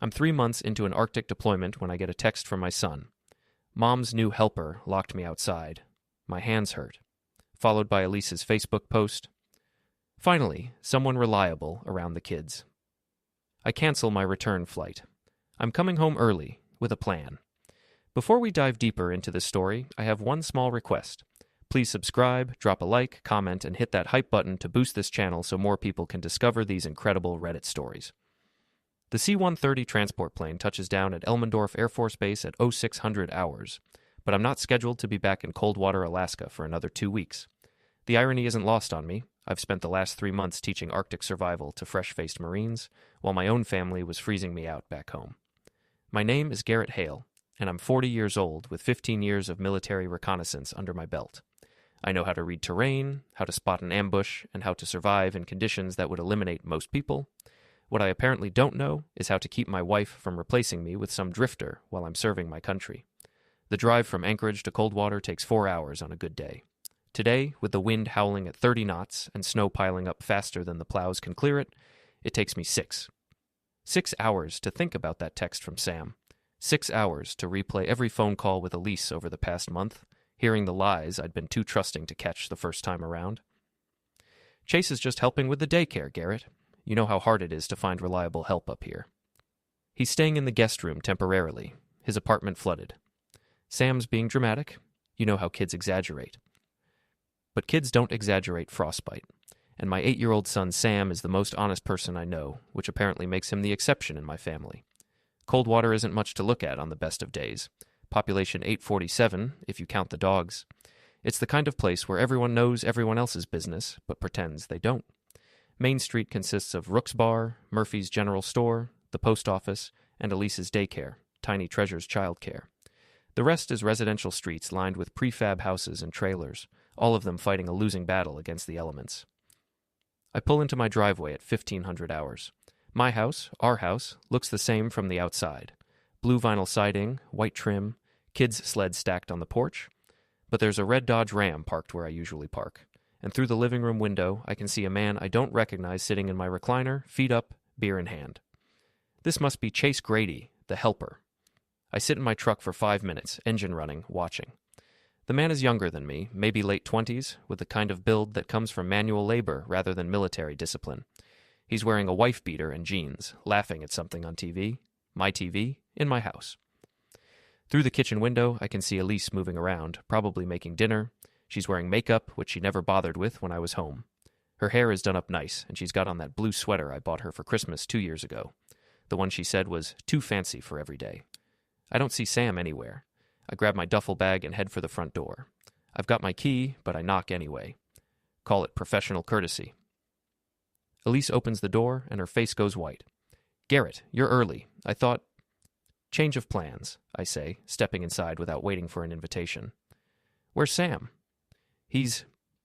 I'm 3 months into an Arctic deployment when I get a text from my son. Mom's new helper locked me outside. My hands hurt. Followed by Elise's Facebook post. Finally, someone reliable around the kids. I cancel my return flight. I'm coming home early, with a plan. Before we dive deeper into this story, I have one small request. Please subscribe, drop a like, comment, and hit that hype button to boost this channel so more people can discover these incredible Reddit stories. The C-130 transport plane touches down at Elmendorf Air Force Base at 0600 hours, but I'm not scheduled to be back in Coldwater, Alaska for another 2 weeks. The irony isn't lost on me. I've spent the last 3 months teaching Arctic survival to fresh-faced Marines, while my own family was freezing me out back home. My name is Garrett Hale, and I'm 40 years old with 15 years of military reconnaissance under my belt. I know how to read terrain, how to spot an ambush, and how to survive in conditions that would eliminate most people. What I apparently don't know is how to keep my wife from replacing me with some drifter while I'm serving my country. The drive from Anchorage to Coldwater takes 4 hours on a good day. Today, with the wind howling at 30 knots and snow piling up faster than the plows can clear it, it takes me 6. 6 hours to think about that text from Sam. 6 hours to replay every phone call with Elise over the past month, hearing the lies I'd been too trusting to catch the first time around. Chase is just helping with the daycare, Garrett. You know how hard it is to find reliable help up here. He's staying in the guest room temporarily, his apartment flooded. Sam's being dramatic. You know how kids exaggerate. But kids don't exaggerate frostbite, and my 8-year-old son Sam is the most honest person I know, which apparently makes him the exception in my family. Coldwater isn't much to look at on the best of days. Population 847, if you count the dogs. It's the kind of place where everyone knows everyone else's business, but pretends they don't. Main Street consists of Rook's Bar, Murphy's General Store, the post office, and Elise's daycare, Tiny Treasure's childcare. The rest is residential streets lined with prefab houses and trailers, all of them fighting a losing battle against the elements. I pull into my driveway at 1500 hours. My house, our house, looks the same from the outside. Blue vinyl siding, white trim, kids' sled stacked on the porch. But there's a red Dodge Ram parked where I usually park. And through the living room window, I can see a man I don't recognize sitting in my recliner, feet up, beer in hand. This must be Chase Grady, the helper. I sit in my truck for 5 minutes, engine running, watching. The man is younger than me, maybe late 20s, with the kind of build that comes from manual labor rather than military discipline. He's wearing a wife beater and jeans, laughing at something on TV. My TV, in my house. Through the kitchen window, I can see Elise moving around, probably making dinner. She's wearing makeup, which she never bothered with when I was home. Her hair is done up nice, and she's got on that blue sweater I bought her for Christmas 2 years ago. The one she said was too fancy for every day. I don't see Sam anywhere. I grab my duffel bag and head for the front door. I've got my key, but I knock anyway. Call it professional courtesy. Elise opens the door, and her face goes white. Garrett, you're early. I thought... Change of plans, I say, stepping inside without waiting for an invitation. Where's Sam? He's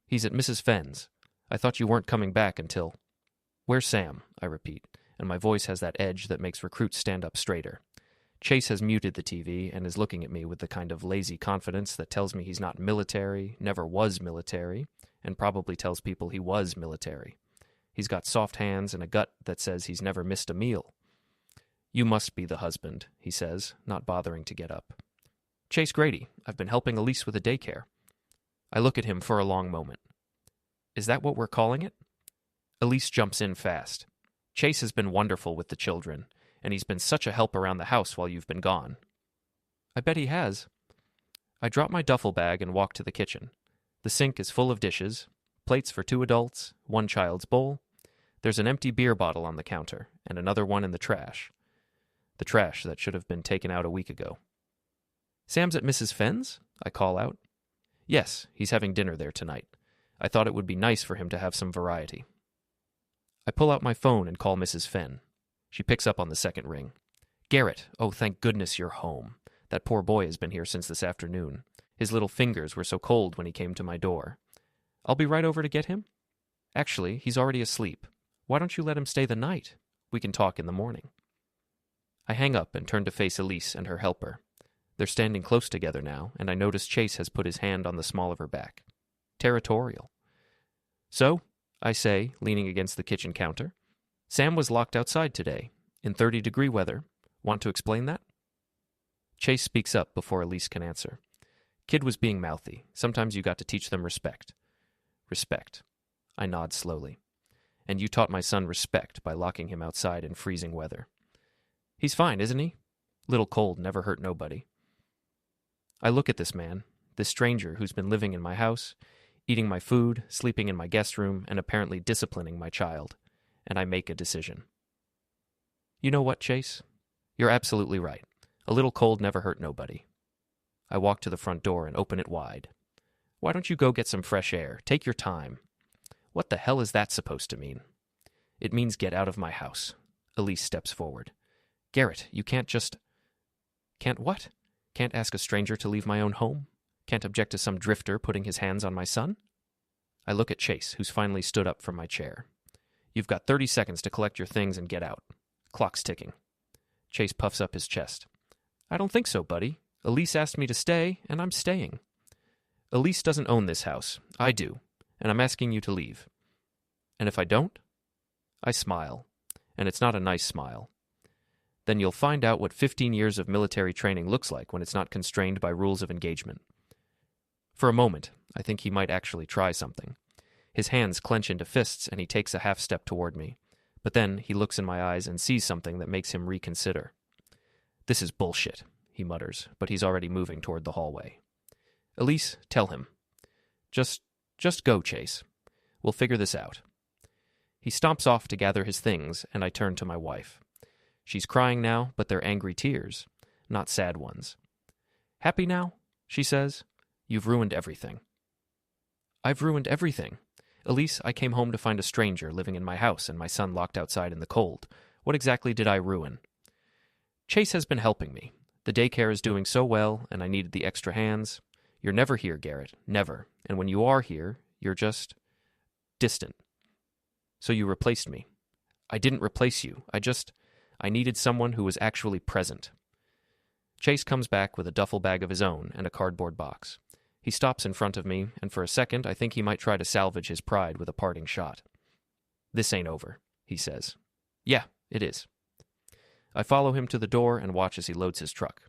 at Mrs. Fenn's. I thought you weren't coming back until... Where's Sam? I repeat, and my voice has that edge that makes recruits stand up straighter. Chase has muted the TV and is looking at me with the kind of lazy confidence that tells me he's not military, never was military, and probably tells people he was military. He's got soft hands and a gut that says he's never missed a meal. You must be the husband, he says, not bothering to get up. Chase Grady. I've been helping Elise with the daycare. I look at him for a long moment. Is that what we're calling it? Elise jumps in fast. Chase has been wonderful with the children, and he's been such a help around the house while you've been gone. I bet he has. I drop my duffel bag and walk to the kitchen. The sink is full of dishes, plates for 2 adults, 1 child's bowl. There's an empty beer bottle on the counter, and another one in the trash. The trash that should have been taken out a week ago. Sam's at Mrs. Fenn's? I call out. Yes, he's having dinner there tonight. I thought it would be nice for him to have some variety. I pull out my phone and call Mrs. Fenn. She picks up on the second ring. Garrett, oh, thank goodness you're home. That poor boy has been here since this afternoon. His little fingers were so cold when he came to my door. I'll be right over to get him? Actually, he's already asleep. Why don't you let him stay the night? We can talk in the morning. I hang up and turn to face Elise and her helper. They're standing close together now, and I notice Chase has put his hand on the small of her back. Territorial. So, I say, leaning against the kitchen counter, Sam was locked outside today, in 30-degree weather, Want to explain that? Chase speaks up before Elise can answer. Kid was being mouthy. Sometimes you got to teach them respect. Respect. I nod slowly. And you taught my son respect by locking him outside in freezing weather. He's fine, isn't he? Little cold never hurt nobody. I look at this man, this stranger who's been living in my house, eating my food, sleeping in my guest room, and apparently disciplining my child, and I make a decision. You know what, Chase? You're absolutely right. A little cold never hurt nobody. I walk to the front door and open it wide. Why don't you go get some fresh air? Take your time. What the hell is that supposed to mean? It means get out of my house. Elise steps forward. Garrett, you can't just... Can't what? Can't ask a stranger to leave my own home? Can't object to some drifter putting his hands on my son? I look at Chase, who's finally stood up from my chair. You've got 30 seconds to collect your things and get out. Clock's ticking. Chase puffs up his chest. I don't think so, buddy. Elise asked me to stay, and I'm staying. Elise doesn't own this house. I do, and I'm asking you to leave. And if I don't? I smile, and it's not a nice smile. Then you'll find out what 15 years of military training looks like when it's not constrained by rules of engagement. For a moment, I think he might actually try something. His hands clench into fists, and he takes a half step toward me. But then he looks in my eyes and sees something that makes him reconsider. This is bullshit, he mutters, but he's already moving toward the hallway. Elise, tell him. Just go, Chase. We'll figure this out. He stomps off to gather his things, and I turn to my wife. She's crying now, but they're angry tears, not sad ones. Happy now? She says. You've ruined everything. I've ruined everything. Elise, I came home to find a stranger living in my house and my son locked outside in the cold. What exactly did I ruin? Chase has been helping me. The daycare is doing so well, and I needed the extra hands. You're never here, Garrett. Never. And when you are here, you're just... distant. So you replaced me. I didn't replace you. I needed someone who was actually present. Chase comes back with a duffel bag of his own and a cardboard box. He stops in front of me, and for a second I think he might try to salvage his pride with a parting shot. This ain't over, he says. Yeah, it is. I follow him to the door and watch as he loads his truck.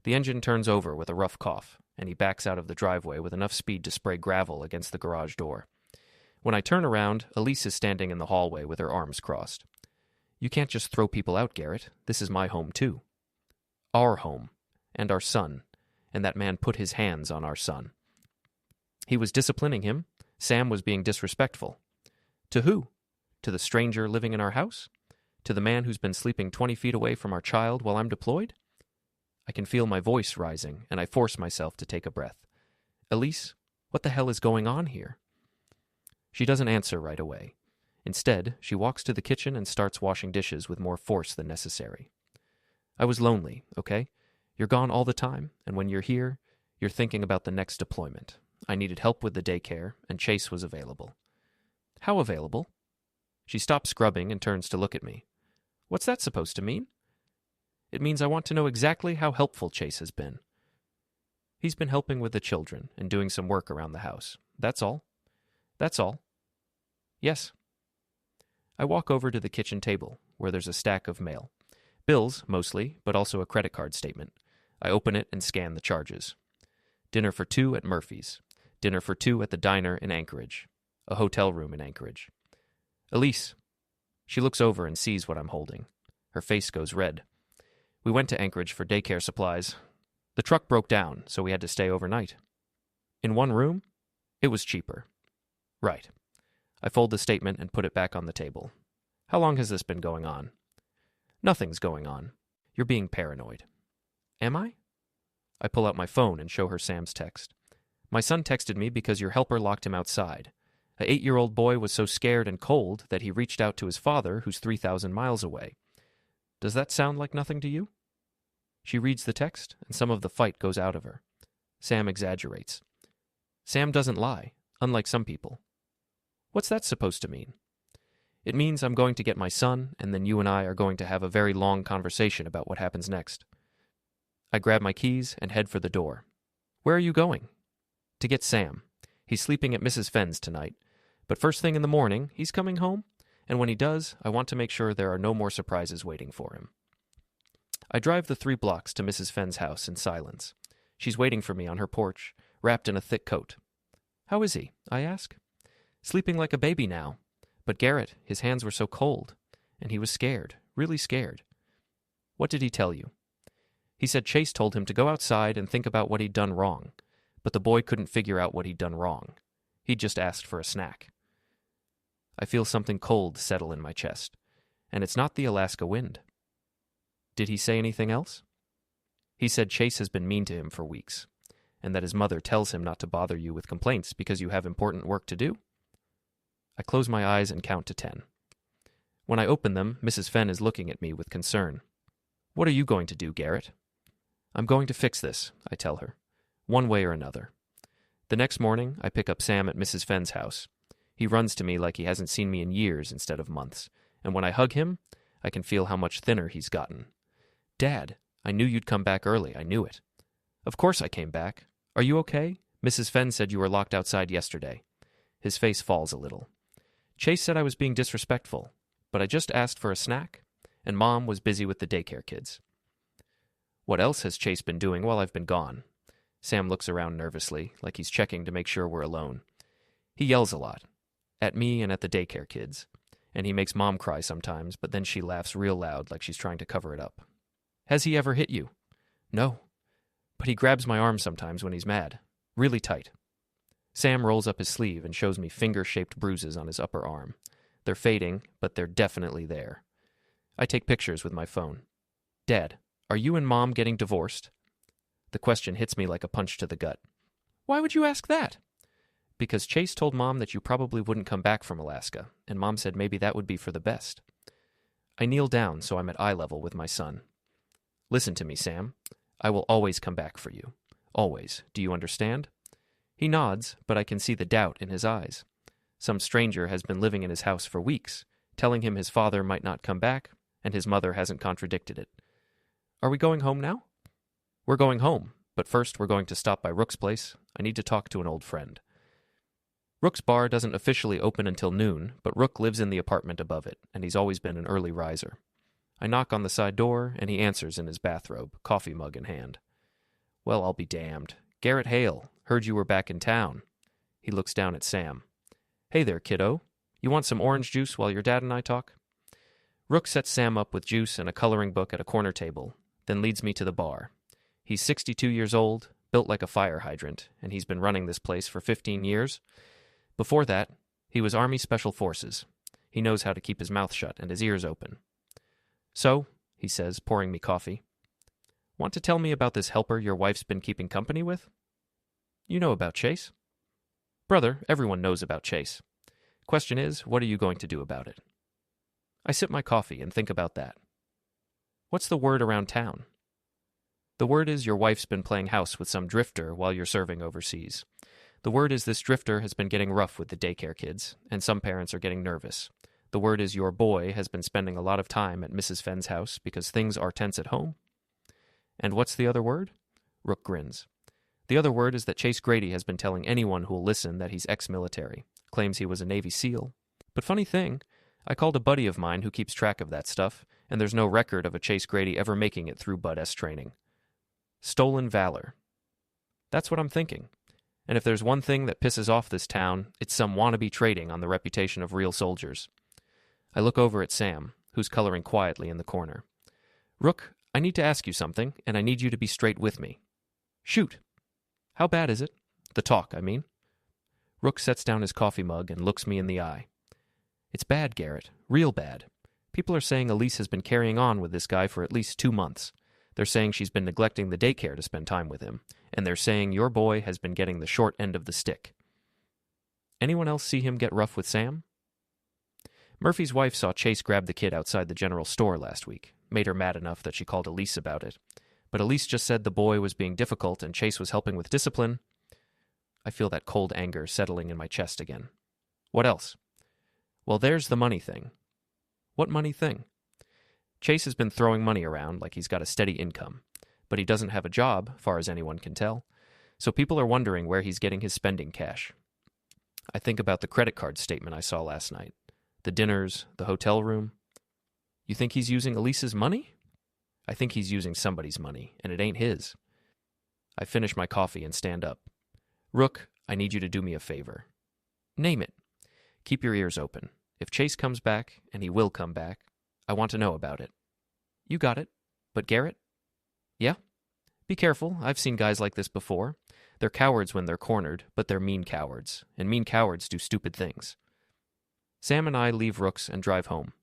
The engine turns over with a rough cough, and he backs out of the driveway with enough speed to spray gravel against the garage door. When I turn around, Elise is standing in the hallway with her arms crossed. You can't just throw people out, Garrett. This is my home, too. Our home. And our son. And that man put his hands on our son. He was disciplining him. Sam was being disrespectful. To who? To the stranger living in our house? To the man who's been sleeping 20 feet away from our child while I'm deployed? I can feel my voice rising, and I force myself to take a breath. Elise, what the hell is going on here? She doesn't answer right away. Instead, she walks to the kitchen and starts washing dishes with more force than necessary. I was lonely, okay? You're gone all the time, and when you're here, you're thinking about the next deployment. I needed help with the daycare, and Chase was available. How available? She stops scrubbing and turns to look at me. What's that supposed to mean? It means I want to know exactly how helpful Chase has been. He's been helping with the children and doing some work around the house. That's all. That's all. Yes. I walk over to the kitchen table, where there's a stack of mail. Bills, mostly, but also a credit card statement. I open it and scan the charges. Dinner for 2 at Murphy's. Dinner for 2 at the diner in Anchorage. A hotel room in Anchorage. Elise. She looks over and sees what I'm holding. Her face goes red. We went to Anchorage for daycare supplies. The truck broke down, so we had to stay overnight. In one room? It was cheaper. Right. I fold the statement and put it back on the table. How long has this been going on? Nothing's going on. You're being paranoid. Am I? I pull out my phone and show her Sam's text. My son texted me because your helper locked him outside. A 8-year-old boy was so scared and cold that he reached out to his father, who's 3,000 miles away. Does that sound like nothing to you? She reads the text, and some of the fight goes out of her. Sam exaggerates. Sam doesn't lie, unlike some people. What's that supposed to mean? It means I'm going to get my son, and then you and I are going to have a very long conversation about what happens next. I grab my keys and head for the door. Where are you going? To get Sam. He's sleeping at Mrs. Fenn's tonight. But first thing in the morning, he's coming home, and when he does, I want to make sure there are no more surprises waiting for him. I drive the 3 blocks to Mrs. Fenn's house in silence. She's waiting for me on her porch, wrapped in a thick coat. "How is he?" I ask. "Sleeping like a baby now. But Garrett, his hands were so cold, and he was scared, really scared." "What did he tell you?" "He said Chase told him to go outside and think about what he'd done wrong, but the boy couldn't figure out what he'd done wrong. He'd just asked for a snack." I feel something cold settle in my chest, and it's not the Alaska wind. "Did he say anything else?" "He said Chase has been mean to him for weeks, and that his mother tells him not to bother you with complaints because you have important work to do." I close my eyes and count to 10. When I open them, Mrs. Fenn is looking at me with concern. "What are you going to do, Garrett?" "I'm going to fix this," I tell her, one way or another. The next morning, I pick up Sam at Mrs. Fenn's house. He runs to me like he hasn't seen me in years instead of months, and when I hug him, I can feel how much thinner he's gotten. "Dad, I knew you'd come back early, I knew it." "Of course I came back. Are you okay? Mrs. Fenn said you were locked outside yesterday." His face falls a little. "Chase said I was being disrespectful, but I just asked for a snack, and Mom was busy with the daycare kids." "What else has Chase been doing while I've been gone?" Sam looks around nervously, like he's checking to make sure we're alone. "He yells a lot, at me and at the daycare kids, and he makes Mom cry sometimes, but then she laughs real loud like she's trying to cover it up." "Has he ever hit you?" "No, but he grabs my arm sometimes when he's mad, really tight." Sam rolls up his sleeve and shows me finger-shaped bruises on his upper arm. They're fading, but they're definitely there. I take pictures with my phone. "Dad, are you and Mom getting divorced?" The question hits me like a punch to the gut. "Why would you ask that?" "Because Chase told Mom that you probably wouldn't come back from Alaska, and Mom said maybe that would be for the best." I kneel down so I'm at eye level with my son. "Listen to me, Sam. I will always come back for you. Always. Do you understand?" He nods, but I can see the doubt in his eyes. Some stranger has been living in his house for weeks, telling him his father might not come back, and his mother hasn't contradicted it. "Are we going home now?" "We're going home, but first we're going to stop by Rook's place. I need to talk to an old friend." Rook's bar doesn't officially open until noon, but Rook lives in the apartment above it, and he's always been an early riser. I knock on the side door, and he answers in his bathrobe, coffee mug in hand. "Well, I'll be damned. Garrett Hale, heard you were back in town." He looks down at Sam. "Hey there, kiddo. You want some orange juice while your dad and I talk?" Rook sets Sam up with juice and a coloring book at a corner table, then leads me to the bar. He's 62 years old, built like a fire hydrant, and he's been running this place for 15 years. Before that, he was Army Special Forces. He knows how to keep his mouth shut and his ears open. "So," he says, pouring me coffee, "want to tell me about this helper your wife's been keeping company with?" "You know about Chase?" "Brother, everyone knows about Chase. Question is, what are you going to do about it?" I sip my coffee and think about that. "What's the word around town?" "The word is your wife's been playing house with some drifter while you're serving overseas. The word is this drifter has been getting rough with the daycare kids, and some parents are getting nervous. The word is your boy has been spending a lot of time at Mrs. Fenn's house because things are tense at home." "And what's the other word?" Rook grins. "The other word is that Chase Grady has been telling anyone who'll listen that he's ex-military, claims he was a Navy SEAL. But funny thing, I called a buddy of mine who keeps track of that stuff, and there's no record of a Chase Grady ever making it through Bud S training. Stolen valor. That's what I'm thinking. And if there's one thing that pisses off this town, it's some wannabe trading on the reputation of real soldiers." I look over at Sam, who's coloring quietly in the corner. "Rook, I need to ask you something, and I need you to be straight with me." "Shoot." "How bad is it? The talk, I mean." Rook sets down his coffee mug and looks me in the eye. "It's bad, Garrett. Real bad. People are saying Elise has been carrying on with this guy for at least 2 months. They're saying she's been neglecting the daycare to spend time with him, and they're saying your boy has been getting the short end of the stick." "Anyone else see him get rough with Sam?" "Murphy's wife saw Chase grab the kid outside the general store last week. Made her mad enough that she called Elise about it. But Elise just said the boy was being difficult and Chase was helping with discipline." I feel that cold anger settling in my chest again. "What else?" "Well, there's the money thing." "What money thing?" "Chase has been throwing money around like he's got a steady income, but he doesn't have a job, far as anyone can tell, so people are wondering where he's getting his spending cash. I think about the credit card statement I saw last night. The dinners, the hotel room. You think he's using Elise's money?" I think he's using somebody's money, and it ain't his. I finish my coffee and stand up. Rook, I need you to do me a favor. Name it. Keep your ears open. If Chase comes back, and he will come back, I want to know about it. You got it. But Garrett? Yeah? Be careful. I've seen guys like this before. They're cowards when they're cornered, but they're mean cowards, and mean cowards do stupid things. Sam and I leave Rook's and drive home.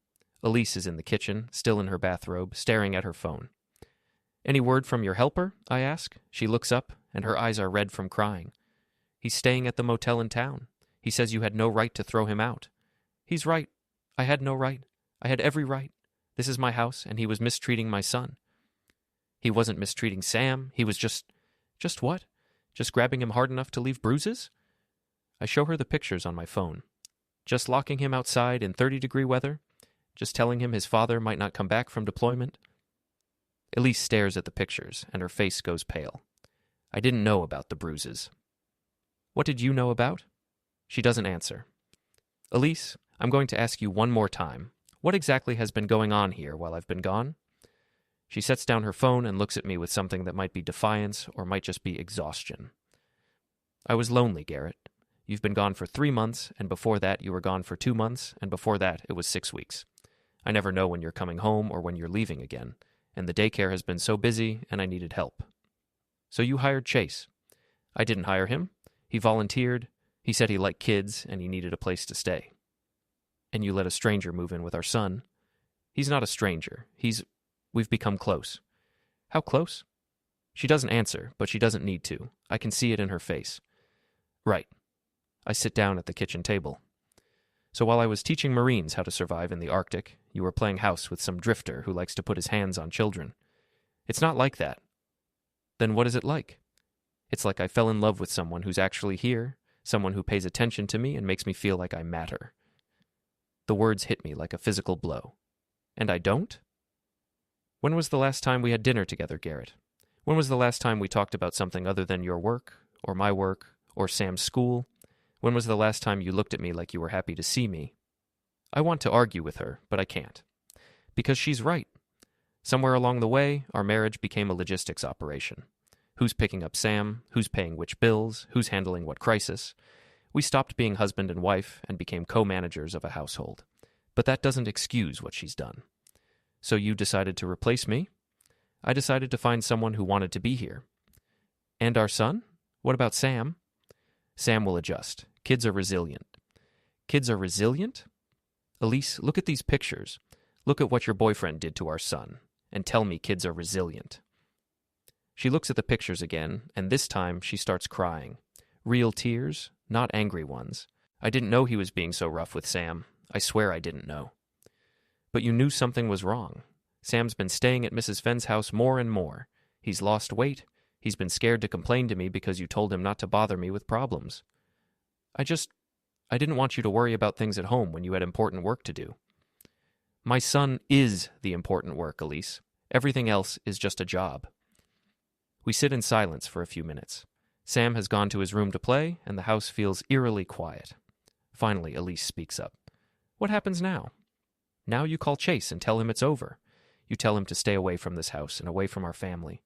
Elise is in the kitchen, still in her bathrobe, staring at her phone. Any word from your helper? I ask. She looks up, and her eyes are red from crying. He's staying at the motel in town. He says you had no right to throw him out. He's right. I had no right. I had every right. This is my house, and he was mistreating my son. He wasn't mistreating Sam. He was just what? Just grabbing him hard enough to leave bruises? I show her the pictures on my phone. Just locking him outside in 30-degree weather? Just telling him his father might not come back from deployment? Elise stares at the pictures, and her face goes pale. I didn't know about the bruises. What did you know about? She doesn't answer. Elise, I'm going to ask you one more time. What exactly has been going on here while I've been gone? She sets down her phone and looks at me with something that might be defiance or might just be exhaustion. I was lonely, Garrett. You've been gone for 3 months, and before that you were gone for 2 months, and before that it was 6 weeks. I never know when you're coming home or when you're leaving again, and the daycare has been so busy, and I needed help. So you hired Chase. I didn't hire him. He volunteered. He said he liked kids, and he needed a place to stay. And you let a stranger move in with our son. He's not a stranger. We've become close. How close? She doesn't answer, but she doesn't need to. I can see it in her face. Right. I sit down at the kitchen table. So while I was teaching Marines how to survive in the Arctic, you were playing house with some drifter who likes to put his hands on children. It's not like that. Then what is it like? It's like I fell in love with someone who's actually here, someone who pays attention to me and makes me feel like I matter. The words hit me like a physical blow. And I don't? When was the last time we had dinner together, Garrett? When was the last time we talked about something other than your work, or my work, or Sam's school? When was the last time you looked at me like you were happy to see me? I want to argue with her, but I can't. Because she's right. Somewhere along the way, our marriage became a logistics operation. Who's picking up Sam? Who's paying which bills? Who's handling what crisis? We stopped being husband and wife and became co-managers of a household. But that doesn't excuse what she's done. So you decided to replace me? I decided to find someone who wanted to be here. And our son? What about Sam? Sam will adjust. Kids are resilient. Kids are resilient? Elise, look at these pictures. Look at what your boyfriend did to our son, and tell me kids are resilient. She looks at the pictures again, and this time she starts crying. Real tears, not angry ones. I didn't know he was being so rough with Sam. I swear I didn't know. But you knew something was wrong. Sam's been staying at Mrs. Fenn's house more and more. He's lost weight. He's been scared to complain to me because you told him not to bother me with problems. I didn't want you to worry about things at home when you had important work to do. My son is the important work, Elise. Everything else is just a job. We sit in silence for a few minutes. Sam has gone to his room to play, and the house feels eerily quiet. Finally, Elise speaks up. What happens now? Now you call Chase and tell him it's over. You tell him to stay away from this house and away from our family.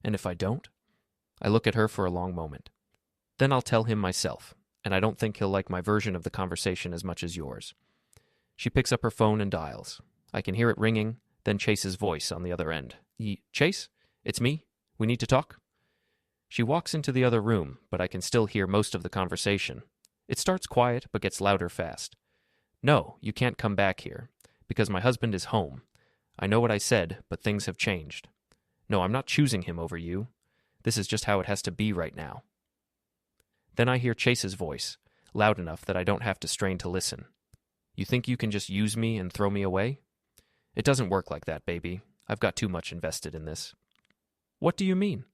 And if I don't? I look at her for a long moment. Then I'll tell him myself, and I don't think he'll like my version of the conversation as much as yours. She picks up her phone and dials. I can hear it ringing, then Chase's voice on the other end. Chase? It's me. We need to talk? She walks into the other room, but I can still hear most of the conversation. It starts quiet, but gets louder fast. No, you can't come back here, because my husband is home. I know what I said, but things have changed. No, I'm not choosing him over you. This is just how it has to be right now. Then I hear Chase's voice, loud enough that I don't have to strain to listen. You think you can just use me and throw me away? It doesn't work like that, baby. I've got too much invested in this. What do you mean?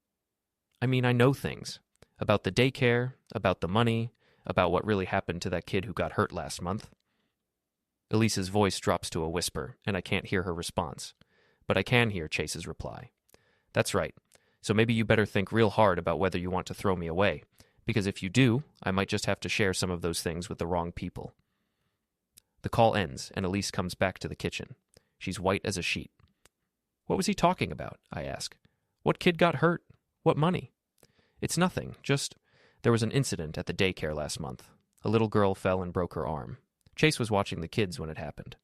I mean, I know things. About the daycare, about the money, about what really happened to that kid who got hurt last month. Elise's voice drops to a whisper, and I can't hear her response. But I can hear Chase's reply. That's right. So maybe you better think real hard about whether you want to throw me away, because if you do, I might just have to share some of those things with the wrong people. The call ends, and Elise comes back to the kitchen. She's white as a sheet. What was he talking about? I ask. What kid got hurt? What money? It's nothing, just there was an incident at the daycare last month. A little girl fell and broke her arm. Chase was watching the kids when it happened.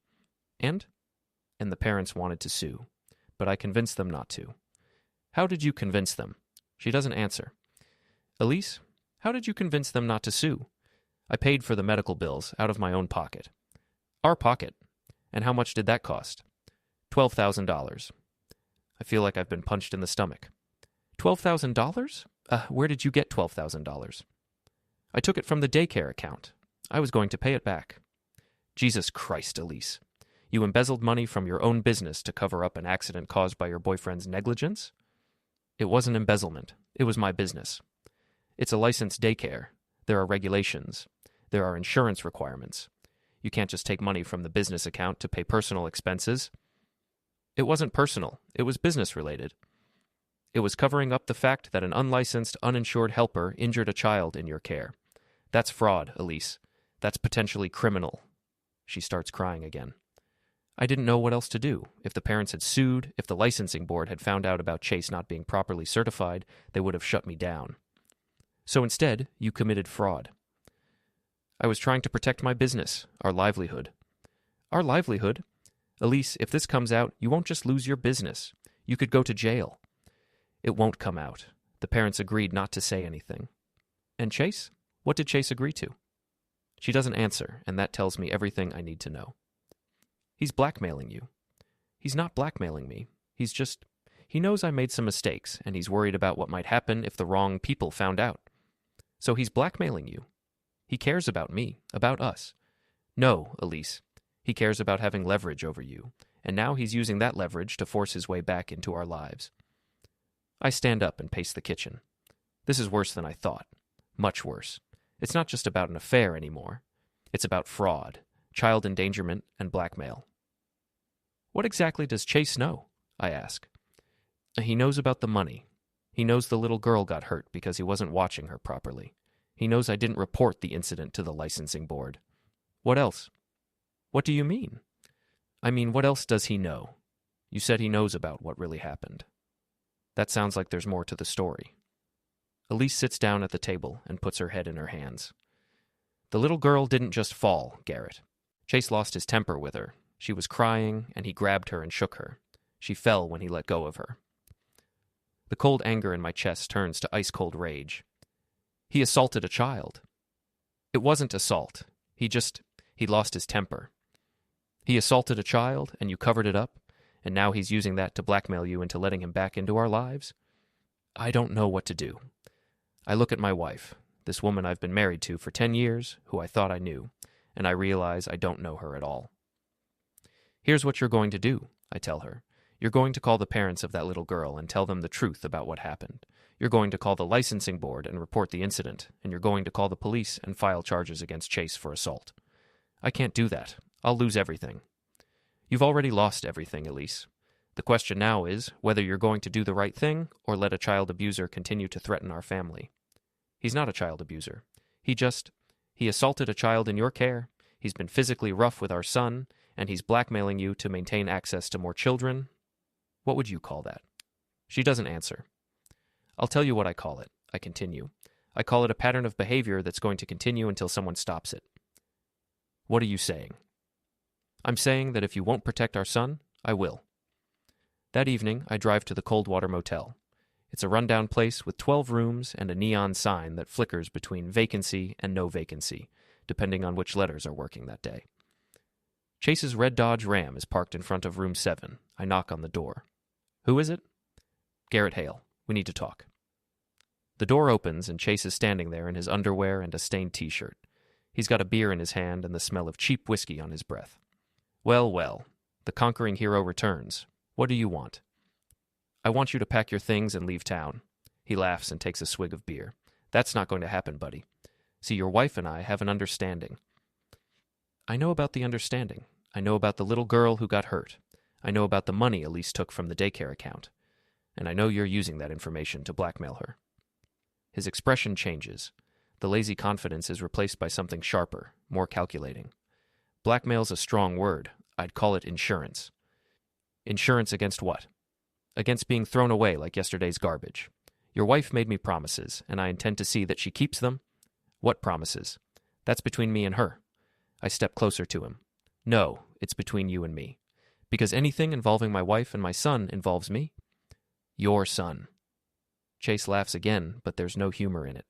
And the parents wanted to sue, but I convinced them not to. How did you convince them? She doesn't answer. Elise, how did you convince them not to sue? I paid for the medical bills out of my own pocket. Our pocket? And how much did that cost? $12,000. I feel like I've been punched in the stomach. $12,000? Where did you get $12,000? I took it from the daycare account. I was going to pay it back. Jesus Christ, Elise. You embezzled money from your own business to cover up an accident caused by your boyfriend's negligence? It wasn't embezzlement. It was my business. It's a licensed daycare. There are regulations. There are insurance requirements. You can't just take money from the business account to pay personal expenses. It wasn't personal. It was business-related. It was covering up the fact that an unlicensed, uninsured helper injured a child in your care. That's fraud, Elise. That's potentially criminal. She starts crying again. I didn't know what else to do. If the parents had sued, if the licensing board had found out about Chase not being properly certified, they would have shut me down. So instead, you committed fraud. I was trying to protect my business, our livelihood. Our livelihood? Elise, if this comes out, you won't just lose your business. You could go to jail. It won't come out. The parents agreed not to say anything. And Chase? What did Chase agree to? She doesn't answer, and that tells me everything I need to know. He's blackmailing you. He's not blackmailing me. He knows I made some mistakes, and he's worried about what might happen if the wrong people found out. So he's blackmailing you. He cares about me, about us. No, Elise. He cares about having leverage over you, and now he's using that leverage to force his way back into our lives. I stand up and pace the kitchen. This is worse than I thought. Much worse. It's not just about an affair anymore. It's about fraud, child endangerment, and blackmail. What exactly does Chase know? I ask. He knows about the money. He knows the little girl got hurt because he wasn't watching her properly. He knows I didn't report the incident to the licensing board. What else? What do you mean? I mean, what else does he know? You said he knows about what really happened. That sounds like there's more to the story. Elise sits down at the table and puts her head in her hands. The little girl didn't just fall, Garrett. Chase lost his temper with her. She was crying, and he grabbed her and shook her. She fell when he let go of her. The cold anger in my chest turns to ice-cold rage. He assaulted a child. It wasn't assault. He lost his temper. He assaulted a child, and you covered it up, and now he's using that to blackmail you into letting him back into our lives? I don't know what to do. I look at my wife, this woman I've been married to for 10 years, who I thought I knew, and I realize I don't know her at all. Here's what you're going to do, I tell her. You're going to call the parents of that little girl and tell them the truth about what happened. You're going to call the licensing board and report the incident, and you're going to call the police and file charges against Chase for assault. I can't do that. I'll lose everything. You've already lost everything, Elise. The question now is whether you're going to do the right thing or let a child abuser continue to threaten our family. He's not a child abuser. He assaulted a child in your care, he's been physically rough with our son, and he's blackmailing you to maintain access to more children. What would you call that? She doesn't answer. I'll tell you what I call it, I continue. I call it a pattern of behavior that's going to continue until someone stops it. What are you saying? I'm saying that if you won't protect our son, I will. That evening, I drive to the Coldwater Motel. It's a rundown place with 12 rooms and a neon sign that flickers between vacancy and no vacancy, depending on which letters are working that day. Chase's red Dodge Ram is parked in front of room 7. I knock on the door. Who is it? Garrett Hale. We need to talk. The door opens and Chase is standing there in his underwear and a stained t-shirt. He's got a beer in his hand and the smell of cheap whiskey on his breath. Well, well, the conquering hero returns. What do you want? I want you to pack your things and leave town. He laughs and takes a swig of beer. That's not going to happen, buddy. See, your wife and I have an understanding. I know about the understanding. I know about the little girl who got hurt. I know about the money Elise took from the daycare account. And I know you're using that information to blackmail her. His expression changes. The lazy confidence is replaced by something sharper, more calculating. Blackmail's a strong word. I'd call it insurance. Insurance against what? against being thrown away like yesterday's garbage. Your wife made me promises, and I intend to see that she keeps them. What promises? That's between me and her. I step closer to him. No, it's between you and me. Because anything involving my wife and my son involves me. Your son. Chase laughs again, but there's no humor in it.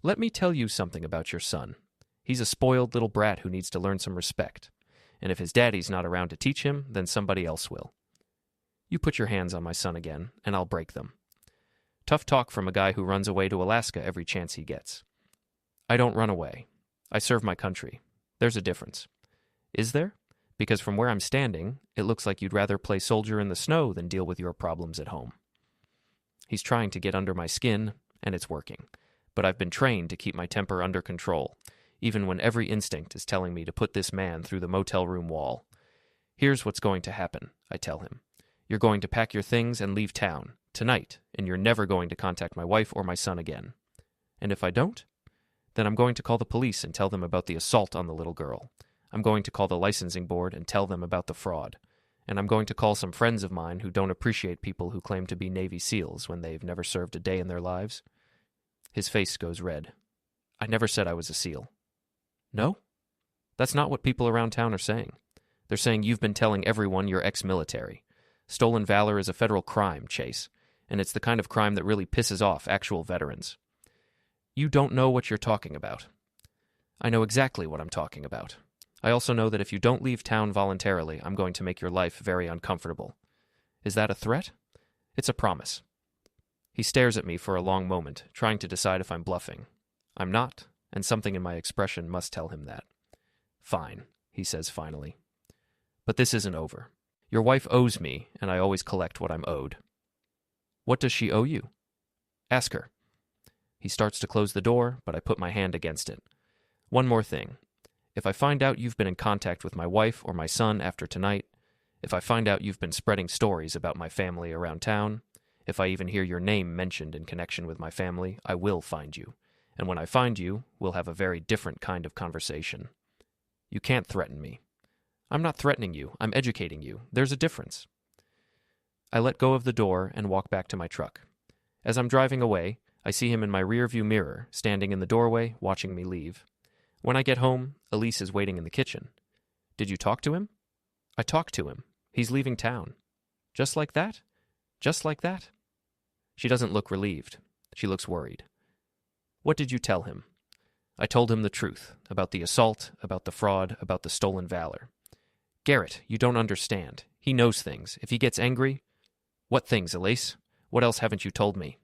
Let me tell you something about your son. He's a spoiled little brat who needs to learn some respect. And if his daddy's not around to teach him, then somebody else will. You put your hands on my son again, and I'll break them. Tough talk from a guy who runs away to Alaska every chance he gets. I don't run away. I serve my country. There's a difference. Is there? Because from where I'm standing, it looks like you'd rather play soldier in the snow than deal with your problems at home. He's trying to get under my skin, and it's working. But I've been trained to keep my temper under control, even when every instinct is telling me to put this man through the motel room wall. Here's what's going to happen, I tell him. You're going to pack your things and leave town, tonight, and you're never going to contact my wife or my son again. And if I don't, then I'm going to call the police and tell them about the assault on the little girl. I'm going to call the licensing board and tell them about the fraud. And I'm going to call some friends of mine who don't appreciate people who claim to be Navy SEALs when they've never served a day in their lives. His face goes red. I never said I was a SEAL. No? That's not what people around town are saying. They're saying you've been telling everyone you're ex-military. Stolen valor is a federal crime, Chase, and it's the kind of crime that really pisses off actual veterans. You don't know what you're talking about. I know exactly what I'm talking about. I also know that if you don't leave town voluntarily, I'm going to make your life very uncomfortable. Is that a threat? It's a promise. He stares at me for a long moment, trying to decide if I'm bluffing. I'm not, and something in my expression must tell him that. Fine, he says finally. But this isn't over. Your wife owes me, and I always collect what I'm owed. What does she owe you? Ask her. He starts to close the door, but I put my hand against it. One more thing. If I find out you've been in contact with my wife or my son after tonight, if I find out you've been spreading stories about my family around town, if I even hear your name mentioned in connection with my family, I will find you. And when I find you, we'll have a very different kind of conversation. You can't threaten me. I'm not threatening you. I'm educating you. There's a difference. I let go of the door and walk back to my truck. As I'm driving away, I see him in my rearview mirror, standing in the doorway, watching me leave. When I get home, Elise is waiting in the kitchen. Did you talk to him? I talked to him. He's leaving town. Just like that? Just like that? She doesn't look relieved. She looks worried. What did you tell him? I told him the truth, about the assault, about the fraud, about the stolen valor. Garrett, you don't understand. He knows things. If he gets angry... What things, Elise? What else haven't you told me?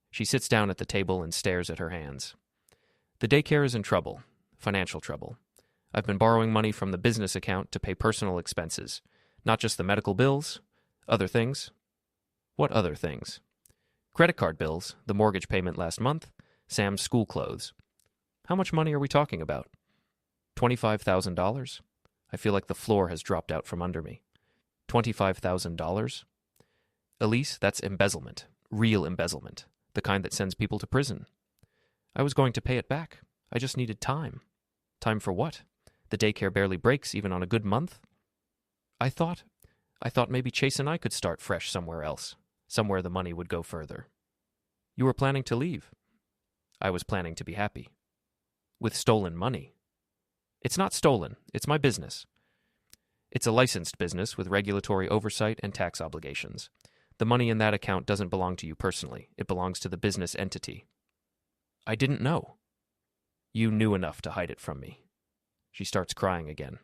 She sits down at the table and stares at her hands. The daycare is in trouble, financial trouble. I've been borrowing money from the business account to pay personal expenses, not just the medical bills, other things. What other things? Credit card bills, the mortgage payment last month, Sam's school clothes. How much money are we talking about? $25,000? I feel like the floor has dropped out from under me. $25,000? Elise, that's embezzlement, real embezzlement, the kind that sends people to prison. I was going to pay it back. I just needed time. Time for what? The daycare barely breaks even on a good month. I thought maybe Chase and I could start fresh somewhere else, somewhere the money would go further. You were planning to leave. I was planning to be happy. With stolen money. It's not stolen. It's my business. It's a licensed business with regulatory oversight and tax obligations. The money in that account doesn't belong to you personally. It belongs to the business entity. I didn't know. You knew enough to hide it from me. She starts crying again.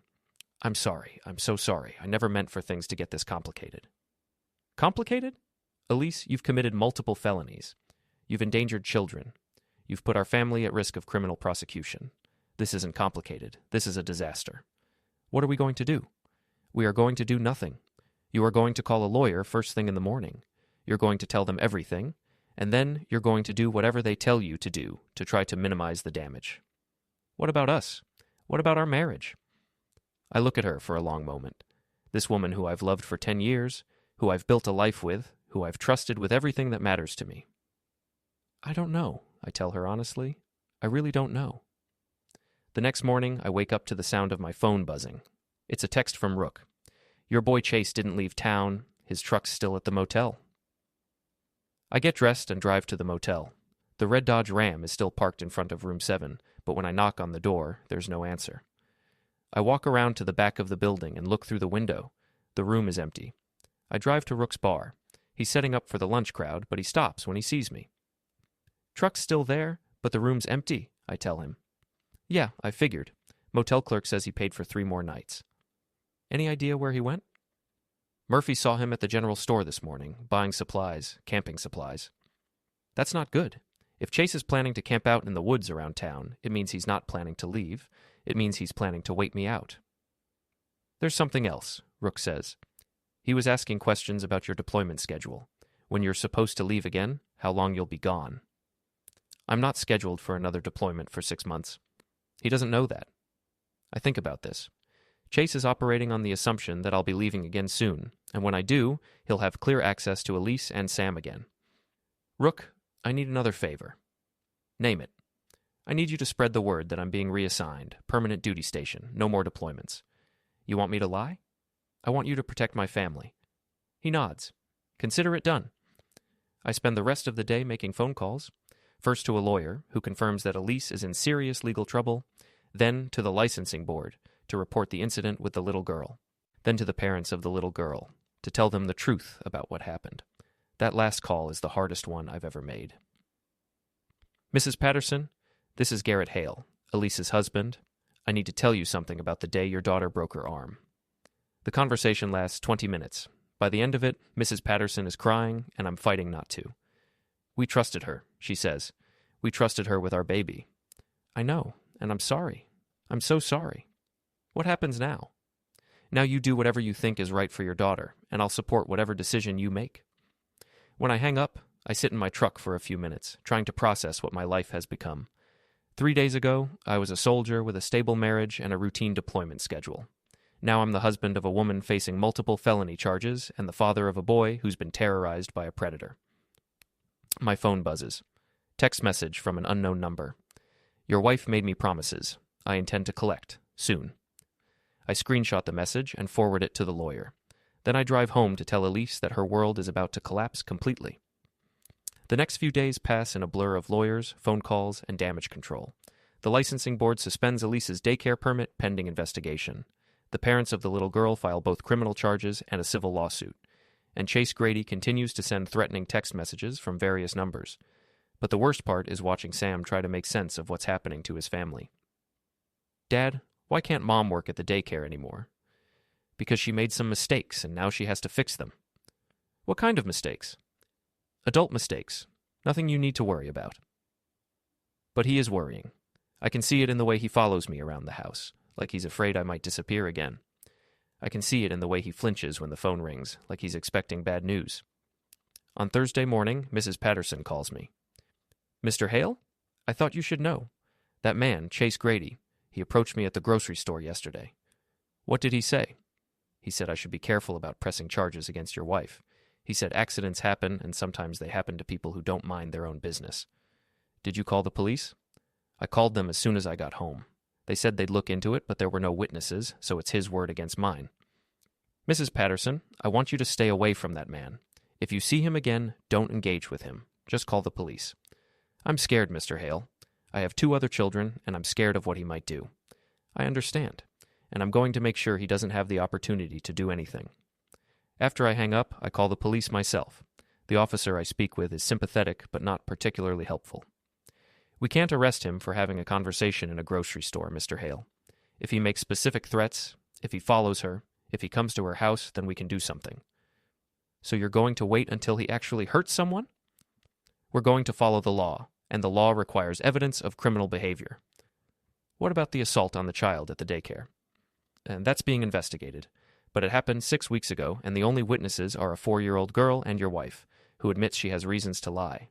I'm sorry. I'm so sorry. I never meant for things to get this complicated. Complicated? Elise, you've committed multiple felonies. You've endangered children. You've put our family at risk of criminal prosecution. This isn't complicated. This is a disaster. What are we going to do? We are going to do nothing. You are going to call a lawyer first thing in the morning. You're going to tell them everything, and then you're going to do whatever they tell you to do to try to minimize the damage. What about us? What about our marriage? I look at her for a long moment. This woman who I've loved for 10 years, who I've built a life with, who I've trusted with everything that matters to me. I don't know, I tell her honestly. I really don't know. The next morning, I wake up to the sound of my phone buzzing. It's a text from Rook. Your boy Chase didn't leave town. His truck's still at the motel. I get dressed and drive to the motel. The red Dodge Ram is still parked in front of room 7, but when I knock on the door, there's no answer. I walk around to the back of the building and look through the window. The room is empty. I drive to Rook's bar. He's setting up for the lunch crowd, but he stops when he sees me. Truck's still there, but the room's empty, I tell him. Yeah, I figured. Motel clerk says he paid for 3 more nights. Any idea where he went? Murphy saw him at the general store this morning, buying supplies, camping supplies. That's not good. If Chase is planning to camp out in the woods around town, it means he's not planning to leave. It means he's planning to wait me out. There's something else, Rook says. He was asking questions about your deployment schedule. When you're supposed to leave again, how long you'll be gone. I'm not scheduled for another deployment for 6 months. He doesn't know that. I think about this. Chase is operating on the assumption that I'll be leaving again soon, and when I do, he'll have clear access to Elise and Sam again. Rook, I need another favor. Name it. I need you to spread the word that I'm being reassigned, permanent duty station, no more deployments. You want me to lie? I want you to protect my family. He nods. Consider it done. I spend the rest of the day making phone calls, first to a lawyer who confirms that Elise is in serious legal trouble, then to the licensing board to report the incident with the little girl, then to the parents of the little girl to tell them the truth about what happened. That last call is the hardest one I've ever made. Mrs. Patterson, this is Garrett Hale, Elise's husband. I need to tell you something about the day your daughter broke her arm. The conversation lasts 20 minutes. By the end of it, Mrs. Patterson is crying, and I'm fighting not to. We trusted her, she says. We trusted her with our baby. I know, and I'm sorry. I'm so sorry. What happens now? Now you do whatever you think is right for your daughter, and I'll support whatever decision you make. When I hang up, I sit in my truck for a few minutes, trying to process what my life has become. 3 days ago, I was a soldier with a stable marriage and a routine deployment schedule. Now I'm the husband of a woman facing multiple felony charges and the father of a boy who's been terrorized by a predator. My phone buzzes. Text message from an unknown number. Your wife made me promises. I intend to collect, soon. I screenshot the message and forward it to the lawyer. Then I drive home to tell Elise that her world is about to collapse completely. The next few days pass in a blur of lawyers, phone calls, and damage control. The licensing board suspends Elise's daycare permit pending investigation. The parents of the little girl file both criminal charges and a civil lawsuit. And Chase Grady continues to send threatening text messages from various numbers. But the worst part is watching Sam try to make sense of what's happening to his family. Dad, why can't Mom work at the daycare anymore? Because she made some mistakes and now she has to fix them. What kind of mistakes? Adult mistakes. Nothing you need to worry about. But he is worrying. I can see it in the way he follows me around the house, like he's afraid I might disappear again. I can see it in the way he flinches when the phone rings, like he's expecting bad news. On Thursday morning, Mrs. Patterson calls me. Mr. Hale? I thought you should know. That man, Chase Grady, he approached me at the grocery store yesterday. What did he say? He said I should be careful about pressing charges against your wife. He said accidents happen, and sometimes they happen to people who don't mind their own business. Did you call the police? I called them as soon as I got home. They said they'd look into it, but there were no witnesses, so it's his word against mine. Mrs. Patterson, I want you to stay away from that man. If you see him again, don't engage with him. Just call the police. I'm scared, Mr. Hale. I have 2 other children, and I'm scared of what he might do. I understand, and I'm going to make sure he doesn't have the opportunity to do anything. After I hang up, I call the police myself. The officer I speak with is sympathetic, but not particularly helpful. We can't arrest him for having a conversation in a grocery store, Mr. Hale. If he makes specific threats, if he follows her, if he comes to her house, then we can do something. So you're going to wait until he actually hurts someone? We're going to follow the law, and the law requires evidence of criminal behavior. What about the assault on the child at the daycare? And that's being investigated. But it happened 6 weeks ago, and the only witnesses are a 4-year-old girl and your wife, who admits she has reasons to lie.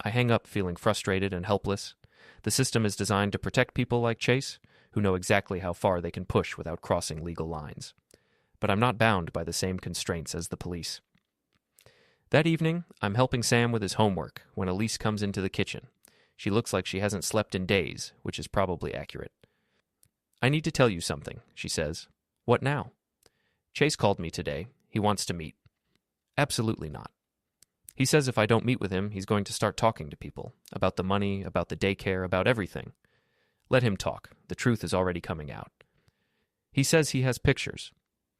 I hang up feeling frustrated and helpless. The system is designed to protect people like Chase, who know exactly how far they can push without crossing legal lines. But I'm not bound by the same constraints as the police. That evening, I'm helping Sam with his homework when Elise comes into the kitchen. She looks like she hasn't slept in days, which is probably accurate. I need to tell you something, she says. What now? Chase called me today. He He wants to meet. Absolutely not. He says if I don't meet with him, he's going to start talking to people. About the money, about the daycare, about everything. Let him talk. The truth is already coming out. He says he has pictures.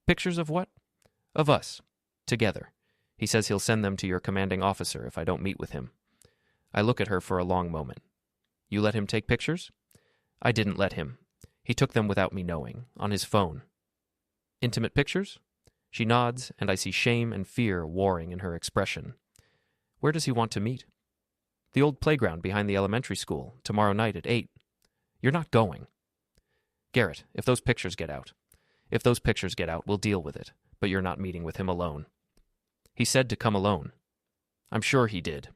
Pictures of what? Of us. Together. He says he'll send them to your commanding officer if I don't meet with him. I look at her for a long moment. You let him take pictures? I didn't let him. He took them without me knowing, on his phone. Intimate pictures? She nods, and I see shame and fear warring in her expression. Where does he want to meet? The old playground behind the elementary school, tomorrow night at 8. You're not going. Garrett, if those pictures get out. If those pictures get out, we'll deal with it, but you're not meeting with him alone. He said to come alone. I'm sure he did.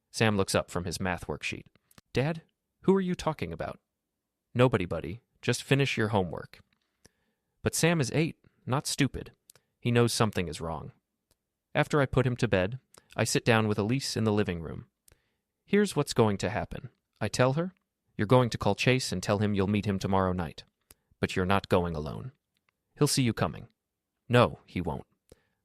Sam looks up from his math worksheet. Dad, who are you talking about? Nobody, buddy. Just finish your homework. But Sam is 8, not stupid. He knows something is wrong. After I put him to bed, I sit down with Elise in the living room. Here's what's going to happen. I tell her, you're going to call Chase and tell him you'll meet him tomorrow night. But you're not going alone. He'll see you coming. No, he won't.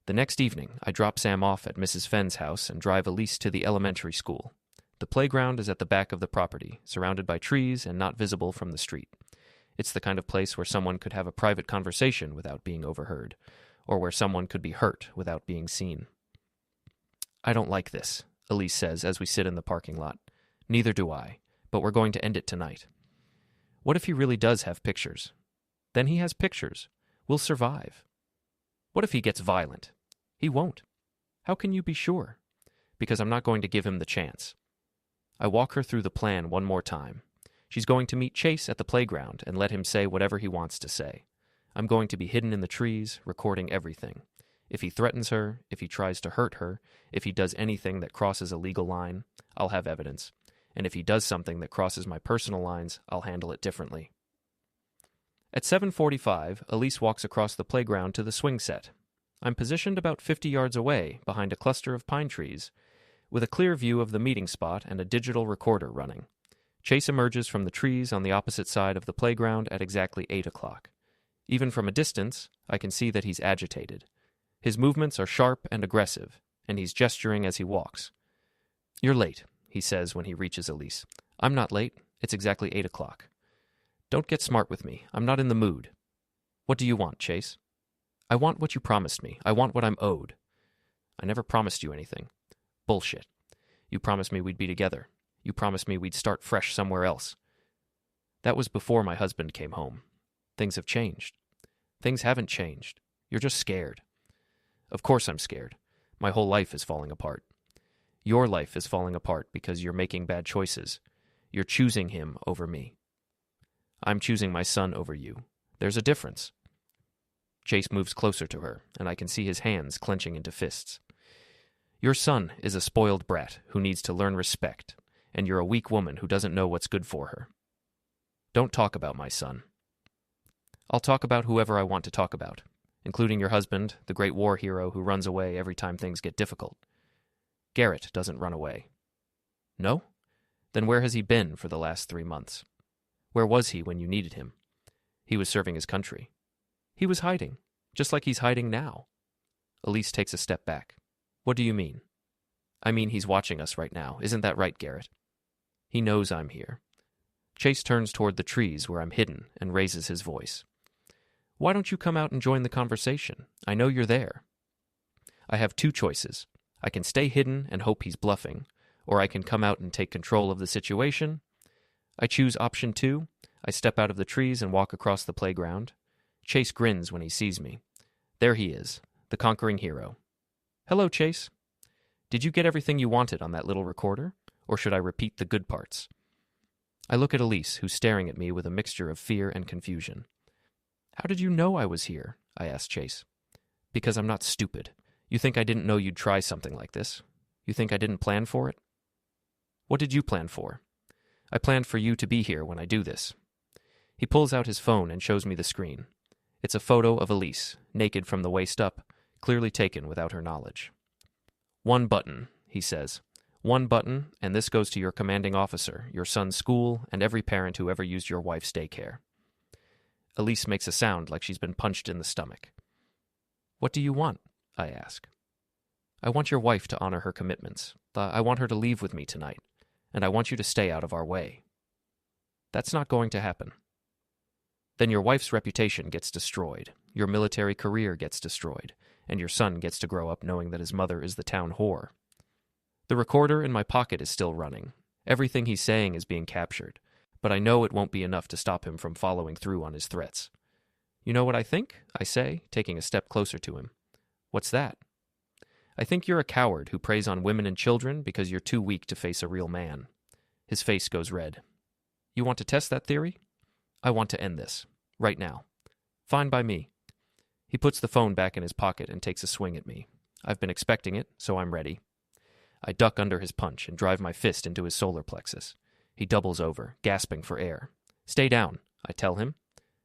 The next evening, I drop Sam off at Mrs. Fenn's house and drive Elise to the elementary school. The playground is at the back of the property, surrounded by trees and not visible from the street. It's the kind of place where someone could have a private conversation without being overheard, or where someone could be hurt without being seen. I don't like this, Elise says as we sit in the parking lot. Neither do I, but we're going to end it tonight. What if he really does have pictures? Then he has pictures. We'll survive. What if he gets violent? He won't. How can you be sure? Because I'm not going to give him the chance. I walk her through the plan one more time. She's going to meet Chase at the playground and let him say whatever he wants to say. I'm going to be hidden in the trees, recording everything. If he threatens her, if he tries to hurt her, if he does anything that crosses a legal line, I'll have evidence. And if he does something that crosses my personal lines, I'll handle it differently. At 7:45, Elise walks across the playground to the swing set. I'm positioned about 50 yards away, behind a cluster of pine trees, with a clear view of the meeting spot and a digital recorder running. Chase emerges from the trees on the opposite side of the playground at exactly 8 o'clock. Even from a distance, I can see that he's agitated. His movements are sharp and aggressive, and he's gesturing as he walks. You're late, he says when he reaches Elise. I'm not late. It's exactly 8 o'clock. Don't get smart with me. I'm not in the mood. What do you want, Chase? I want what you promised me. I want what I'm owed. I never promised you anything. Bullshit. You promised me we'd be together. You promised me we'd start fresh somewhere else. That was before my husband came home. Things have changed. Things haven't changed. You're just scared. Of course I'm scared. My whole life is falling apart. Your life is falling apart because you're making bad choices. You're choosing him over me. I'm choosing my son over you. There's a difference. Chase moves closer to her, and I can see his hands clenching into fists. Your son is a spoiled brat who needs to learn respect, and you're a weak woman who doesn't know what's good for her. Don't talk about my son. I'll talk about whoever I want to talk about, including your husband, the great war hero who runs away every time things get difficult. Garrett doesn't run away. No? Then where has he been for the last 3 months? Where was he when you needed him? He was serving his country. He was hiding, just like he's hiding now. Elise takes a step back. What do you mean? I mean he's watching us right now. Isn't that right, Garrett? He knows I'm here. Chase turns toward the trees where I'm hidden and raises his voice. Why don't you come out and join the conversation? I know you're there. I have 2 choices. I can stay hidden and hope he's bluffing, or I can come out and take control of the situation. I choose option 2. I step out of the trees and walk across the playground. Chase grins when he sees me. There he is, the conquering hero. Hello, Chase. Did you get everything you wanted on that little recorder, or should I repeat the good parts? I look at Elise, who's staring at me with a mixture of fear and confusion. How did you know I was here? I asked Chase. Because I'm not stupid. You think I didn't know you'd try something like this? You think I didn't plan for it? What did you plan for? I planned for you to be here when I do this. He pulls out his phone and shows me the screen. It's a photo of Elise, naked from the waist up, clearly taken without her knowledge. 1 button, he says. 1 button, and this goes to your commanding officer, your son's school, and every parent who ever used your wife's daycare. Elise makes a sound like she's been punched in the stomach. What do you want? I ask. I want your wife to honor her commitments. I want her to leave with me tonight, and I want you to stay out of our way. That's not going to happen. Then your wife's reputation gets destroyed, your military career gets destroyed, and your son gets to grow up knowing that his mother is the town whore. The recorder in my pocket is still running. Everything he's saying is being captured, but I know it won't be enough to stop him from following through on his threats. You know what I think? I say, taking a step closer to him. What's that? I think you're a coward who preys on women and children because you're too weak to face a real man. His face goes red. You want to test that theory? I want to end this. Right now. Fine by me. He puts the phone back in his pocket and takes a swing at me. I've been expecting it, so I'm ready. I duck under his punch and drive my fist into his solar plexus. He doubles over, gasping for air. Stay down, I tell him.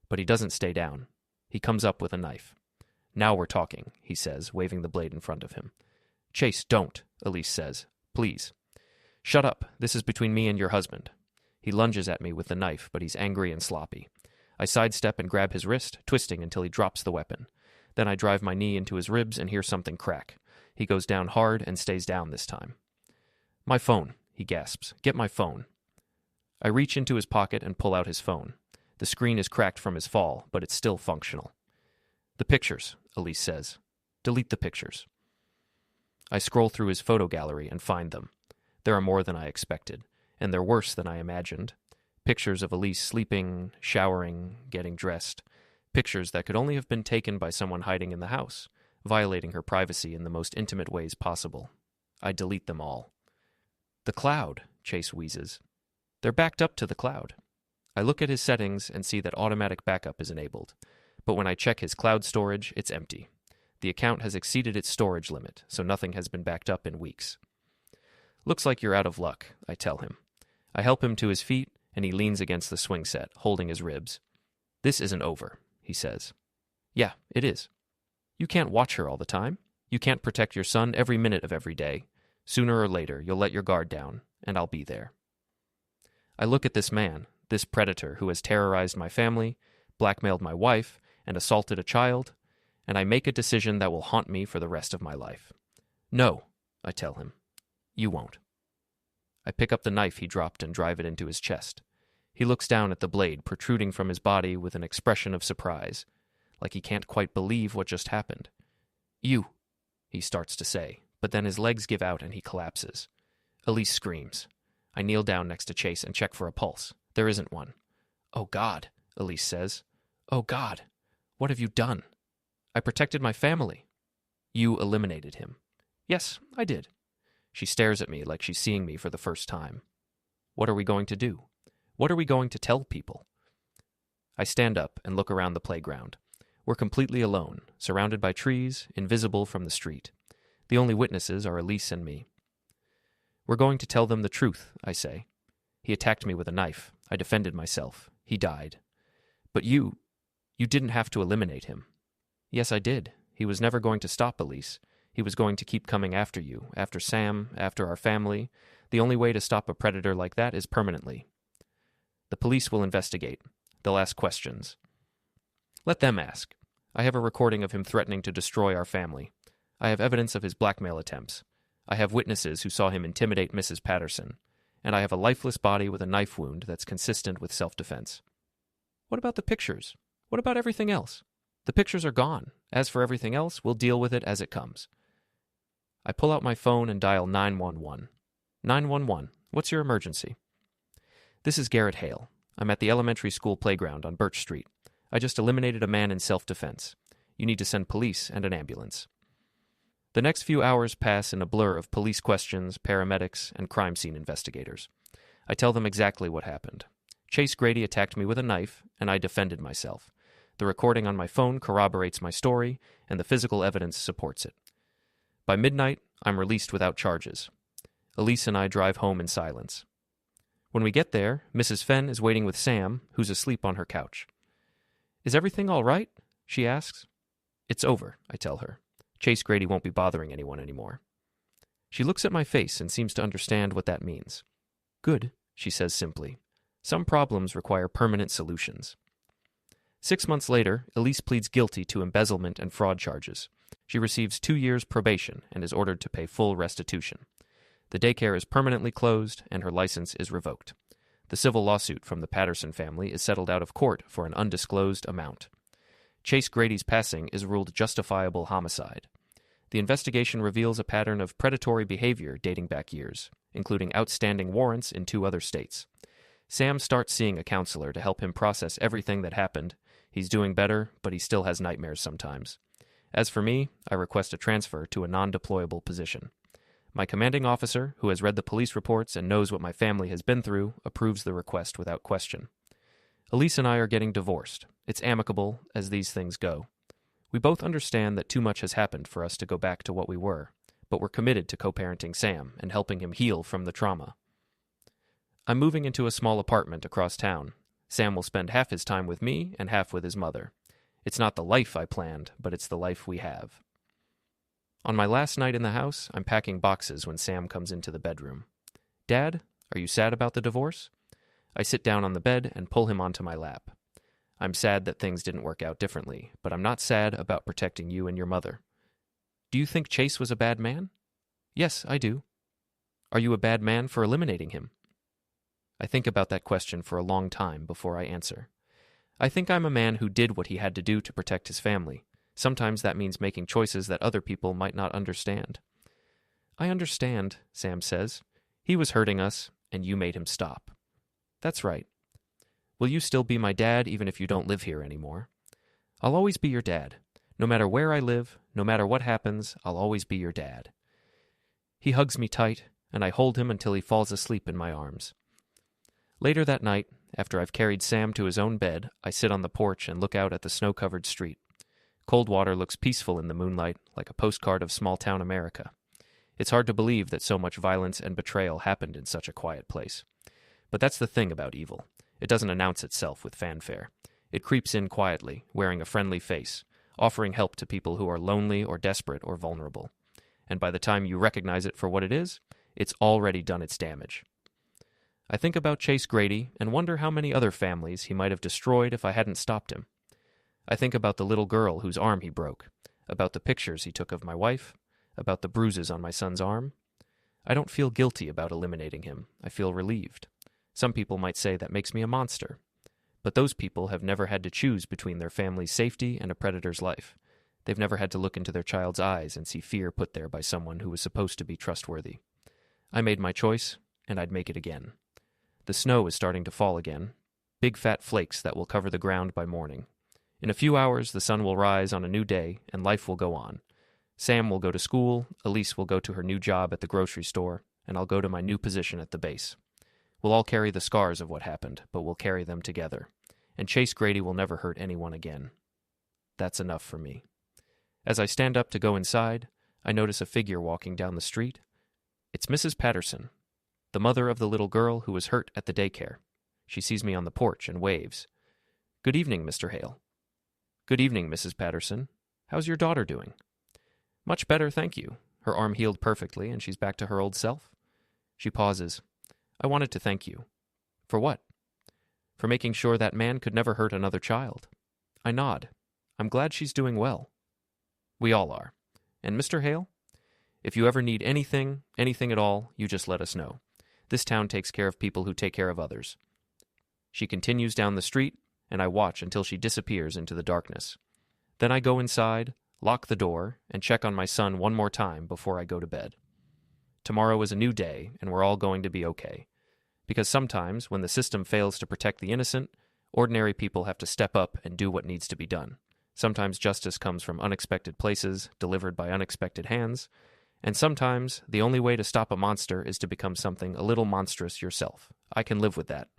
But he doesn't stay down. He comes up with a knife. Now we're talking, he says, waving the blade in front of him. Chase, don't, Elise says. Please. Shut up. This is between me and your husband. He lunges at me with the knife, but he's angry and sloppy. I sidestep and grab his wrist, twisting until he drops the weapon. Then I drive my knee into his ribs and hear something crack. He goes down hard and stays down this time. My phone, he gasps. Get my phone. I reach into his pocket and pull out his phone. The screen is cracked from his fall, but it's still functional. The pictures, Elise says. Delete the pictures. I scroll through his photo gallery and find them. There are more than I expected, and they're worse than I imagined. Pictures of Elise sleeping, showering, getting dressed. Pictures that could only have been taken by someone hiding in the house, violating her privacy in the most intimate ways possible. I delete them all. The cloud, Chase wheezes. They're backed up to the cloud. I look at his settings and see that automatic backup is enabled. But when I check his cloud storage, it's empty. The account has exceeded its storage limit, so nothing has been backed up in weeks. Looks like you're out of luck, I tell him. I help him to his feet, and he leans against the swing set, holding his ribs. This isn't over, he says. Yeah, it is. You can't watch her all the time. You can't protect your son every minute of every day. Sooner or later, you'll let your guard down, and I'll be there. I look at this man, this predator who has terrorized my family, blackmailed my wife, and assaulted a child, and I make a decision that will haunt me for the rest of my life. No, I tell him. You won't. I pick up the knife he dropped and drive it into his chest. He looks down at the blade protruding from his body with an expression of surprise, like he can't quite believe what just happened. You, he starts to say, but then his legs give out and he collapses. Elise screams. I kneel down next to Chase and check for a pulse. There isn't one. Oh, God, Elise says. Oh, God, what have you done? I protected my family. You eliminated him. Yes, I did. She stares at me like she's seeing me for the first time. What are we going to do? What are we going to tell people? I stand up and look around the playground. We're completely alone, surrounded by trees, invisible from the street. The only witnesses are Elise and me. We're going to tell them the truth, I say. He attacked me with a knife. I defended myself. He died. But you didn't have to eliminate him. Yes, I did. He was never going to stop, Elise. He was going to keep coming after you, after Sam, after our family. The only way to stop a predator like that is permanently. The police will investigate. They'll ask questions. Let them ask. I have a recording of him threatening to destroy our family. I have evidence of his blackmail attempts. I have witnesses who saw him intimidate Mrs. Patterson. And I have a lifeless body with a knife wound that's consistent with self-defense. What about the pictures? What about everything else? The pictures are gone. As for everything else, we'll deal with it as it comes. I pull out my phone and dial 911. 911, what's your emergency? This is Garrett Hale. I'm at the elementary school playground on Birch Street. I just eliminated a man in self-defense. You need to send police and an ambulance. The next few hours pass in a blur of police questions, paramedics, and crime scene investigators. I tell them exactly what happened. Chase Grady attacked me with a knife, and I defended myself. The recording on my phone corroborates my story, and the physical evidence supports it. By midnight, I'm released without charges. Elise and I drive home in silence. When we get there, Mrs. Fenn is waiting with Sam, who's asleep on her couch. Is everything all right? She asks. It's over, I tell her. Chase Grady won't be bothering anyone anymore. She looks at my face and seems to understand what that means. Good, she says simply. Some problems require permanent solutions. 6 months later, Elise pleads guilty to embezzlement and fraud charges. She receives 2 years probation and is ordered to pay full restitution. The daycare is permanently closed and her license is revoked. The civil lawsuit from the Patterson family is settled out of court for an undisclosed amount. Chase Grady's passing is ruled justifiable homicide. The investigation reveals a pattern of predatory behavior dating back years, including outstanding warrants in 2 other states. Sam starts seeing a counselor to help him process everything that happened. He's doing better, but he still has nightmares sometimes. As for me, I request a transfer to a non-deployable position. My commanding officer, who has read the police reports and knows what my family has been through, approves the request without question. Elise and I are getting divorced. It's amicable, as these things go. We both understand that too much has happened for us to go back to what we were, but we're committed to co-parenting Sam and helping him heal from the trauma. I'm moving into a small apartment across town. Sam will spend half his time with me and half with his mother. It's not the life I planned, but it's the life we have. On my last night in the house, I'm packing boxes when Sam comes into the bedroom. "Dad, are you sad about the divorce?" I sit down on the bed and pull him onto my lap. I'm sad that things didn't work out differently, but I'm not sad about protecting you and your mother. "Do you think Chase was a bad man?" "Yes, I do." "Are you a bad man for eliminating him?" I think about that question for a long time before I answer. I think I'm a man who did what he had to do to protect his family. Sometimes that means making choices that other people might not understand. "I understand," Sam says. "He was hurting us, and you made him stop." "That's right." "Will you still be my dad even if you don't live here anymore?" "I'll always be your dad. No matter where I live, no matter what happens, I'll always be your dad." He hugs me tight, and I hold him until he falls asleep in my arms. Later that night, after I've carried Sam to his own bed, I sit on the porch and look out at the snow-covered street. Coldwater looks peaceful in the moonlight, like a postcard of small-town America. It's hard to believe that so much violence and betrayal happened in such a quiet place. But that's the thing about evil. It doesn't announce itself with fanfare. It creeps in quietly, wearing a friendly face, offering help to people who are lonely or desperate or vulnerable. And by the time you recognize it for what it is, it's already done its damage. I think about Chase Grady and wonder how many other families he might have destroyed if I hadn't stopped him. I think about the little girl whose arm he broke, about the pictures he took of my wife, about the bruises on my son's arm. I don't feel guilty about eliminating him. I feel relieved. Some people might say that makes me a monster. But those people have never had to choose between their family's safety and a predator's life. They've never had to look into their child's eyes and see fear put there by someone who was supposed to be trustworthy. I made my choice, and I'd make it again. The snow is starting to fall again, big fat flakes that will cover the ground by morning. In a few hours, the sun will rise on a new day, and life will go on. Sam will go to school, Elise will go to her new job at the grocery store, and I'll go to my new position at the base. We'll all carry the scars of what happened, but we'll carry them together. And Chase Grady will never hurt anyone again. That's enough for me. As I stand up to go inside, I notice a figure walking down the street. It's Mrs. Patterson, the mother of the little girl who was hurt at the daycare. She sees me on the porch and waves. "Good evening, Mr. Hale." "Good evening, Mrs. Patterson. How's your daughter doing?" "Much better, thank you. Her arm healed perfectly, and she's back to her old self." She pauses. "I wanted to thank you." "For what?" "For making sure that man could never hurt another child." I nod. "I'm glad she's doing well." "We all are. And Mr. Hale? If you ever need anything at all, you just let us know. This town takes care of people who take care of others." She continues down the street, and I watch until she disappears into the darkness. Then I go inside, lock the door, and check on my son one more time before I go to bed. Tomorrow is a new day, and we're all going to be okay. Because sometimes, when the system fails to protect the innocent, ordinary people have to step up and do what needs to be done. Sometimes justice comes from unexpected places, delivered by unexpected hands, and sometimes the only way to stop a monster is to become something a little monstrous yourself. I can live with that.